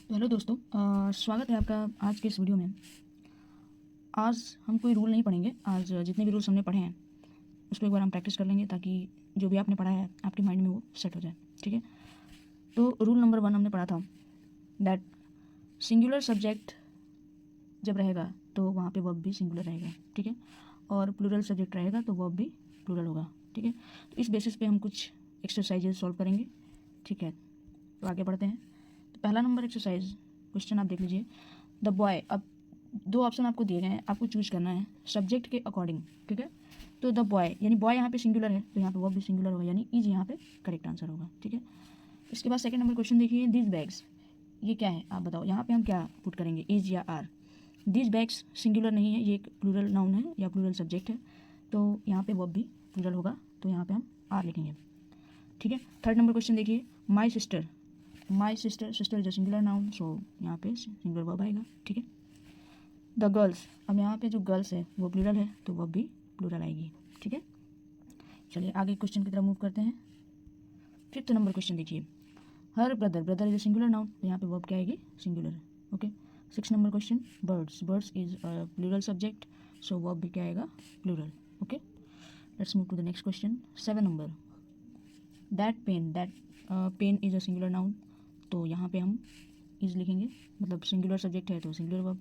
तो हेलो दोस्तों, स्वागत है आपका आज के इस वीडियो में। आज हम कोई रूल नहीं पढ़ेंगे। आज जितने भी रूल्स हमने पढ़े हैं उसको एक बार हम प्रैक्टिस कर लेंगे ताकि जो भी आपने पढ़ा है आपके माइंड में वो सेट हो जाए। ठीक है, तो रूल नंबर 1 हमने पढ़ा था दैट सिंगुलर सब्जेक्ट जब रहेगा तो वहाँ पे वर्ब भी सिंगुलर रहेगा। ठीक है, और प्लूरल सब्जेक्ट रहेगा तो वर्ब भी प्लूरल होगा। ठीक है, तो इस बेसिस पे हम कुछ एक्सरसाइजेज सॉल्व करेंगे। ठीक है, तो आगे बढ़ते हैं। तो पहला नंबर एक्सरसाइज क्वेश्चन आप देख लीजिए। द बॉय, अब दो ऑप्शन आपको दिए गए हैं, आपको चूज करना है सब्जेक्ट के अकॉर्डिंग। ठीक है, तो द बॉय यानी बॉय यहाँ पे सिंगुलर है तो यहाँ पे वर्ब भी सिंगुलर होगा, यानी इज यहाँ पे करेक्ट आंसर होगा। ठीक है, इसके बाद सेकंड नंबर क्वेश्चन देखिए। दिस बैग्स, ये क्या है आप बताओ। यहाँ पे हम क्या पुट करेंगे, इज या आर। दिस बैग्स सिंगुलर नहीं है, ये एक प्लूरल नाउन है या प्लूरल सब्जेक्ट है, तो यहाँ पे वर्ब भी प्लूरल होगा, तो यहाँ पे हम आर लिखेंगे। ठीक है, थर्ड नंबर क्वेश्चन देखिए। My sister, my sister, sister is a singular noun, so यहाँ पे सिंगुलर वर्ब आएगा। ठीक है, द गर्ल्स, अब यहाँ पे जो गर्ल्स है वो प्लूरल है तो वर्ब भी प्लूरल आएगी। ठीक है, चलिए आगे क्वेश्चन की तरफ मूव करते हैं। फिफ्थ नंबर क्वेश्चन देखिए। Her brother, brother is a singular noun, तो यहाँ पे वर्ब क्या आएगी, singular. Okay, six number question. Birds, birds is a plural subject, so verb भी क्या आएगा, plural. Okay, let's move to the next question. Seven number. That pen, that pen is a singular noun, तो यहाँ पे हम is लिखेंगे, मतलब singular subject है तो singular verb.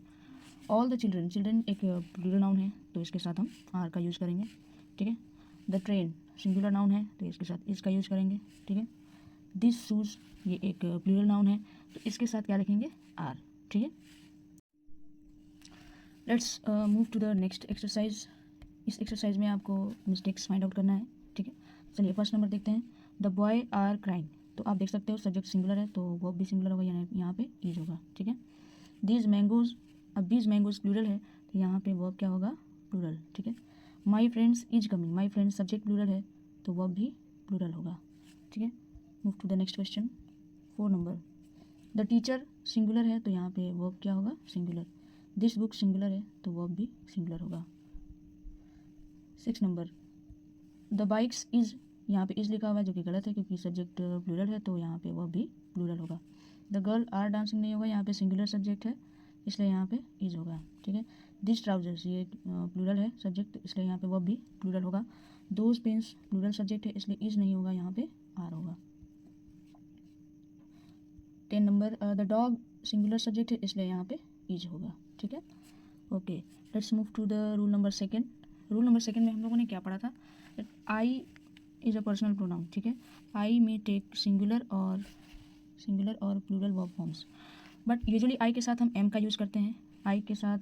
All the children, children एक प्लूरल नाउन है तो इसके साथ हम आर का यूज़ करेंगे। ठीक है, द ट्रेन सिंगुलर नाउन है तो इसके साथ इसका यूज़ करेंगे। ठीक है, दिस शूज़, ये एक प्लूरल नाउन है तो इसके साथ क्या लिखेंगे, आर। ठीक है, let's move to the next exercise. इस एक्सरसाइज में आपको मिस्टेक्स फाइंड आउट करना है। ठीक है, चलिए फर्स्ट नंबर देखते हैं। द बॉय आर क्राइंग, तो आप देख सकते हो सब्जेक्ट सिंगुलर है तो वर्ब भी सिंगुलर होगा, यानी यहाँ पे इज होगा। ठीक है, दीज मैंगोज, अब दीज मैंगोज प्लूरल है तो यहाँ पे वर्ब क्या होगा, प्लूरल। ठीक है, my friends is coming, my friends subject plural है तो वर्ब भी प्लूरल होगा। ठीक है, move to the next question. Four number. The teacher singular है तो यहाँ पे वर्ब क्या होगा, सिंगुलर। दिस बुक सिंगुलर है तो वर्ब भी सिंगुलर होगा। Six number. The bikes is, यहाँ पे इज लिखा हुआ है जो कि गलत है क्योंकि सब्जेक्ट प्लूरल है तो यहाँ पे वर्ब भी प्लूरल होगा। द गर्ल आर डांसिंग नहीं होगा, यहाँ पे सिंगुलर सब्जेक्ट है इसलिए यहाँ पे इज होगा। ठीक है, दिस ट्राउजर्स, ये प्लूरल है सब्जेक्ट इसलिए यहाँ पे वर्ब भी प्लूरल होगा। दोज पेन्स प्लूरल सब्जेक्ट है इसलिए इज नहीं होगा, यहाँ पे आर होगा। 10 number. The dog singular subject है इसलिए यहाँ पे इज होगा। ठीक है, okay, let's move to the rule number second. Rule number second में हम लोगों ने क्या पढ़ा था, I is a personal pronoun. ठीक है, आई में टेक सिंगुलर और plural verb forms, but usually I के साथ हम एम का यूज़ करते हैं, आई के साथ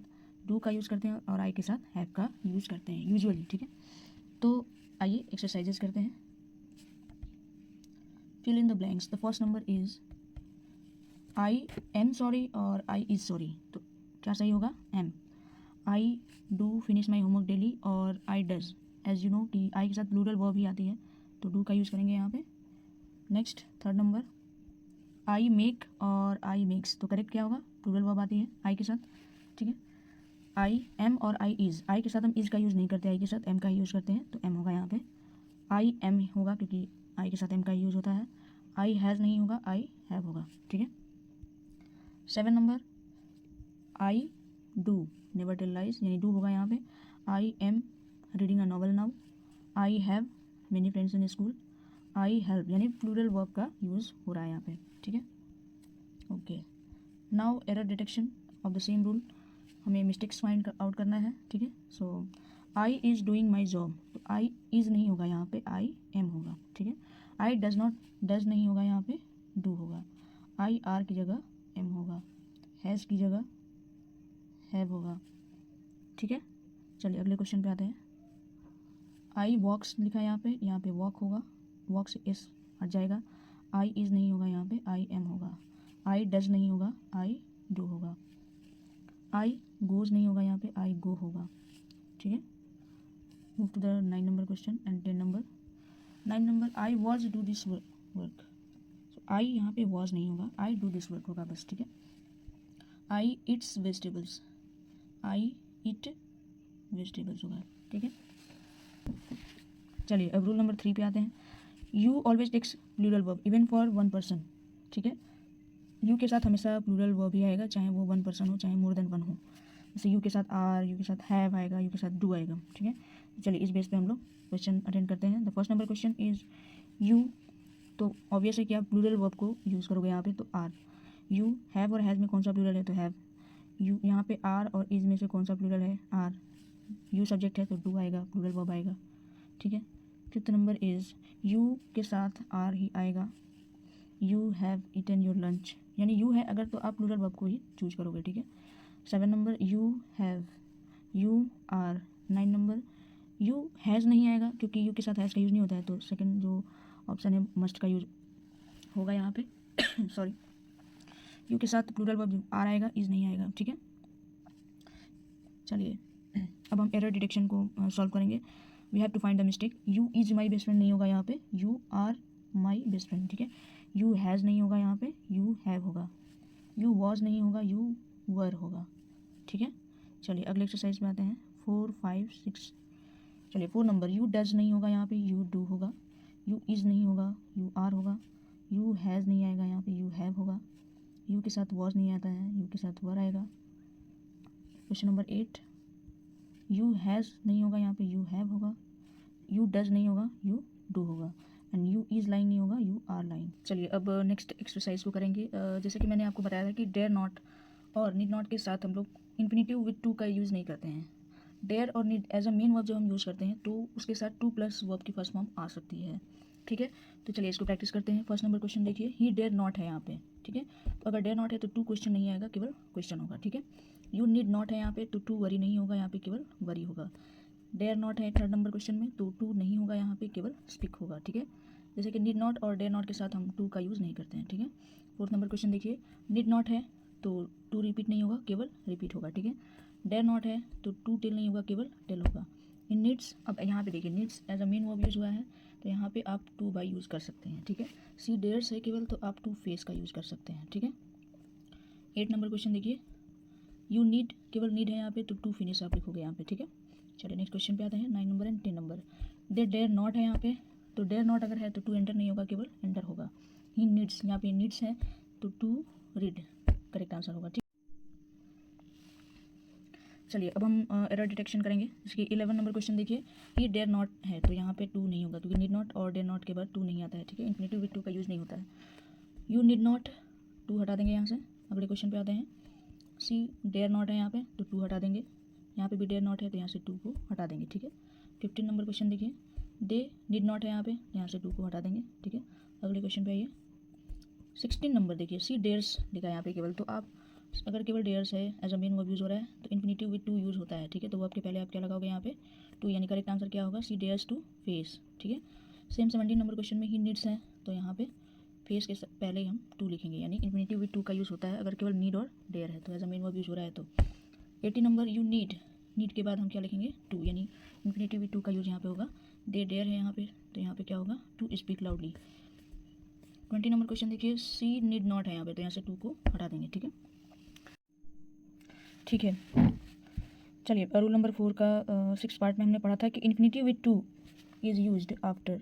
डू का यूज़ करते हैं और आई के साथ हैव का यूज़ करते हैं यूजुअली। ठीक है, तो आइए एक्सरसाइजेस करते हैं। Fill in the blanks. The first number is I am sorry और आई इज़ सॉरी, तो क्या सही होगा, am. I do finish my homework daily और I does, as you know कि आई के साथ प्लूरल वर्ब ही आती है तो डू का यूज़ करेंगे यहाँ पे। Next third number. I make और आई मेक्स, तो करेक्ट क्या होगा, प्लूरल वर्ब आती है आई के साथ। ठीक है, आई एम और आई इज़, आई के साथ हम इज़ का यूज़ नहीं करते, आई के साथ एम का ही यूज़ करते हैं तो एम होगा यहाँ पे। आई एम होगा क्योंकि आई के साथ एम का यूज़ होता है। आई हैज़ नहीं होगा, आई हैव होगा। ठीक है, seven number. I do never tell lies, यानी डू होगा यहाँ पे। I am reading a novel now. I have many friends in school. I help, यानी प्लूरल वर्ब का यूज़ हो रहा है यहाँ पे। ठीक है, okay, now error detection of the same rule, हमें मिस्टेक्स फाइंड आउट करना है। ठीक है, so I is doing my job, तो आई इज़ नहीं होगा यहाँ पे, आई एम होगा। ठीक है, आई डज नॉट, डज नहीं होगा यहाँ पे, डू होगा। आई आर की जगह एम होगा। हैज़ की जगह हैव होगा। ठीक है, चलिए अगले क्वेश्चन पे आते हैं। आई वॉक्स लिखा है यहाँ पे वॉक होगा, वॉक से एस हट जाएगा। आई इज़ नहीं होगा यहाँ पे, आई एम होगा। आई डज नहीं होगा, आई डू होगा। आई गोज नहीं होगा यहाँ पे, आई गो होगा। ठीक है, move to the 9 number question and 10 number. 9 number. I was do this work, so I यहाँ पे वॉज नहीं होगा, आई डू दिस वर्क होगा बस। ठीक है, I it's vegetables, I it vegetables होगा। ठीक है, चलिए अब रूल नंबर 3 पे आते हैं। You always takes plural verb even for one person. ठीक है, यू के साथ हमेशा प्लूरल वर्ब ही आएगा, चाहे वो वन पर्सन हो चाहे मोर देन वन हो। जैसे यू के साथ आर, यू के साथ हैव आएगा, यू के साथ डू आएगा, ठीक है। चलिए इस बेस पे हम लोग क्वेश्चन अटेंड करते हैं। The first number question is you, तो ऑब्वियस है कि आप प्लूरल वर्ब को यूज़ करोगे यहाँ पे, तो आर। यू, हैव और हैज़ में कौन सा प्लूरल है, तो हैव। यू, यहाँ पे आर और इज में से कौन सा प्लूरल है, आर। यू सब्जेक्ट है तो डू आएगा, प्लूरल वर्ब आएगा, ठीक है। फिफ्थ नंबर इज यू के साथ आर ही आएगा। You have eaten your lunch, यानी यू है अगर तो आप प्लूरल वर्ब को ही चूज करोगे, ठीक है। 7 number you have, you are. 9 number you has नहीं आएगा क्योंकि यू के साथ हैज़ का यूज़ नहीं होता है, तो सेकंड जो ऑप्शन है मस्ट का यूज होगा यहाँ पे। सॉरी, यू के साथ प्लूरल वर्ब आर आएगा, इज नहीं आएगा, ठीक है। चलिए अब हम एरर डिटेक्शन को सॉल्व करेंगे। We have to find the mistake. You is my best friend नहीं होगा यहाँ पे, you are my best friend, ठीक है। यू हैज़ नहीं होगा यहाँ पे, यू हैव होगा। यू वॉज नहीं होगा, यू वर होगा, ठीक है। चलिए अगले एक्सरसाइज में आते हैं। 4, 5, 6। चलिए 4 नंबर यू डज नहीं होगा यहाँ पे, यू डू होगा। यू इज़ नहीं होगा, यू आर होगा। यू हैज़ नहीं आएगा यहाँ पे, यू हैव होगा। यू के साथ वॉज नहीं आता है, यू के साथ वर आएगा। क्वेश्चन नंबर 8, यू हैज़ नहीं होगा यहाँ पे, यू हैव होगा। यू डज नहीं होगा, यू डू होगा। एंड यू इज़ लाइंग नहीं होगा, यू आर लाइंग। चलिए अब नेक्स्ट एक्सरसाइज को करेंगे। जैसे कि मैंने आपको बताया था कि डेयर नॉट और नीड नॉट के साथ हम लोग इन्फिनेटिव विद टू का यूज़ नहीं करते हैं। डेयर और need as a main verb जब हम यूज़ करते हैं तो उसके साथ टू प्लस वर्ब की फर्स्ट फॉर्म आ सकती है, ठीक है। तो चलिए इसको प्रैक्टिस करते हैं। फर्स्ट नंबर क्वेश्चन देखिए, ही डेयर नॉट है यहाँ पे, ठीक है। तो अगर डेयर नॉट है तो टू क्वेश्चन नहीं आएगा, केवल क्वेश्चन होगा, ठीक है। यू नीड नॉट है यहाँ पे तो टू वरी नहीं होगा, यहाँ पे केवल वरी होगा। डेयर नॉट है थर्ड नंबर क्वेश्चन में तो टू नहीं होगा, यहाँ पे केवल स्पीक होगा, ठीक है। जैसे कि नीड नॉट और डेयर नॉट के साथ हम टू का यूज़ नहीं करते हैं, ठीक है। फोर्थ नंबर क्वेश्चन देखिए, नीड नॉट है तो टू रिपीट नहीं होगा, केवल रिपीट होगा, ठीक है। डेयर नॉट है तो टू टेल नहीं होगा, केवल टेल होगा। इन नीड्स, अब यहाँ पे देखिए needs as a main verb use हुआ है तो यहाँ पे आप टू बाई यूज़ कर सकते हैं, ठीक है। सी डेयर्स है केवल तो आप टू फेस का यूज़ कर सकते हैं, ठीक है। 8 नंबर क्वेश्चन देखिए, यू नीड केवल नीड है यहाँ पे तो टू फिनिश आप लिखोगे यहाँ पे, ठीक है। चलिए नेक्स्ट क्वेश्चन पे आते हैं। 9 number and 10 number, they dare not है यहाँ पे तो डेयर नॉट अगर है तो टू एंटर नहीं होगा, केवल एंटर होगा। ही नीड्स, यहाँ पे नीड्स है तो टू रीड करेक्ट आंसर होगा, ठीक। चलिए अब हम एरर डिटेक्शन करेंगे। इसकी 11 नंबर क्वेश्चन देखिए, ही डेयर नॉट है तो यहाँ पे टू नहीं होगा क्योंकि नीड नॉट और डेयर नॉट के बाद टू नहीं आता है, ठीक है। इन्फिनेटिव विद टू का यूज़ नहीं होता है। यू नीड नॉट, टू हटा देंगे यहाँ से। अगले क्वेश्चन पे आते हैं। सी डेयर नॉट है यहाँ पे तो टू हटा देंगे, यहाँ पे भी डेयर नॉट है तो यहाँ से टू को हटा देंगे, ठीक है। 15 नंबर क्वेश्चन देखिए, दे नीड नॉट है यहाँ पे, यहाँ से टू को हटा देंगे, ठीक है। अगले क्वेश्चन पे आइए। 16 नंबर देखिए, सी डेयर्स लिखा है यहाँ पे केवल, तो आप अगर केवल डेयर्स है as a main verb use हो रहा है तो इन्फिनेटिव विद टू यूज़ होता है, ठीक है। तो वो आपके पहले आप क्या लगाओगे यहाँ पे टू, यानी करेक्ट आंसर क्या होगा, सी डेयर्स टू फेस, ठीक है। सेम 17 नंबर क्वेश्चन में ही नीड्स है तो यहाँ पे फेस के पहले ही हम टू लिखेंगे, यानी इन्फिनेटिव विद टू का यूज़ होता है अगर केवल नीड और डेयर है तो as a main verb use हो रहा है। तो 80 नंबर, यू नीड, नीड के बाद हम क्या लिखेंगे टू, यानी इन्फिनेटिव विद टू का यूज़ यहाँ पे होगा। दे डेयर है यहाँ पे तो यहाँ पे क्या होगा to speak loudly. 20 number question देखिए, सी नीड नॉट है यहाँ पे तो यहाँ से टू को हटा देंगे, ठीक है। ठीक है, चलिए रूल नंबर 4 का 6 पार्ट में हमने पढ़ा था कि infinitive with two is used after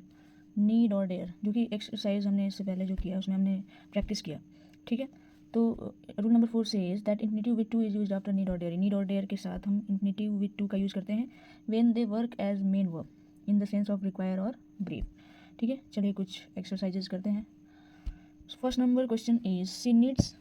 need और डेयर, जो कि एक्सरसाइज हमने इससे पहले जो किया उसमें हमने प्रैक्टिस किया, ठीक है। तो रूल नंबर 4 से is that infinitive with to is used after need और डेयर। नीड और डेयर के साथ हम इन्फिनेटिव विद टू का यूज़ करते हैं when they work as main verb in the sense of require और ब्रीफ, ठीक है। चलिए कुछ एक्सरसाइजेज करते हैं। First number question is she needs,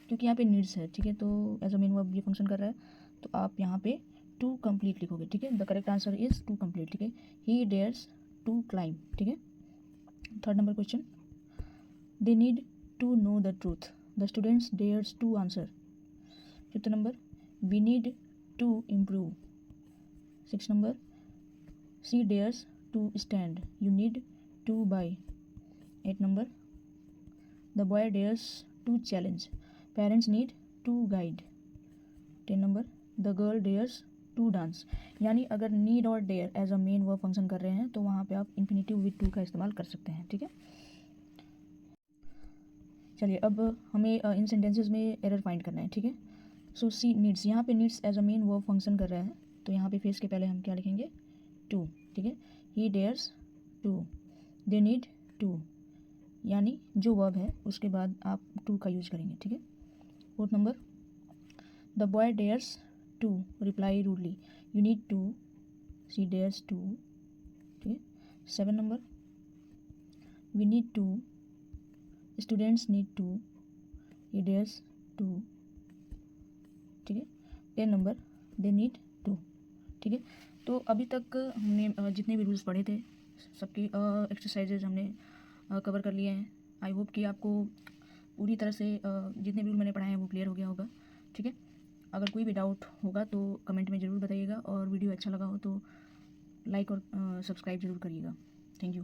क्योंकि यहाँ पे नीड्स है, ठीक है, तो एज अ मेन वर्ब ये फंक्शन कर रहा है तो आप यहाँ पे टू कंप्लीट लिखोगे, ठीक है। The correct answer is to complete, ठीक है। ही डेयर्स टू क्लाइंब, ठीक है। Third number question, they need to know the truth, the students dares to answer. Fifth number, we need to improve. Six number, she dares to stand, you need to buy. 8 number, the boy dares to challenge, parents need to guide. 10 number, the girl dares to dance. यानी अगर need और dare as a main verb function कर रहे हैं तो वहाँ पे आप इन्फिनेटिव विद टू का इस्तेमाल कर सकते हैं, ठीक है। चलिए अब हमें इन सेंटेंसेस में एरर फाइंड करना है, ठीक है। सो सी नीड्स, यहाँ पे needs as a main verb function कर रहा है तो यहाँ पे फेस के पहले हम क्या लिखेंगे टू, ठीक है। He dares to, they need to, यानी जो वर्ब है उसके बाद आप टू का यूज करेंगे, ठीक है। 4th number, the boy dares to reply rudely, you need to, she dares to, ठीक है। 7 number, we need to, students need to, he dares to, ठीक है। 10 नंबर, दे नीड टू, ठीक है। तो अभी तक हमने जितने भी रूल्स पढ़े थे सबकी एक्सरसाइजेज हमने कवर कर लिए हैं। आई होप कि आपको पूरी तरह से जितने भी रूल मैंने पढ़ाए हैं वो क्लियर हो गया होगा, ठीक है। अगर कोई भी डाउट होगा तो कमेंट में ज़रूर बताइएगा, और वीडियो अच्छा लगा हो तो लाइक और सब्सक्राइब ज़रूर करिएगा। Thank you.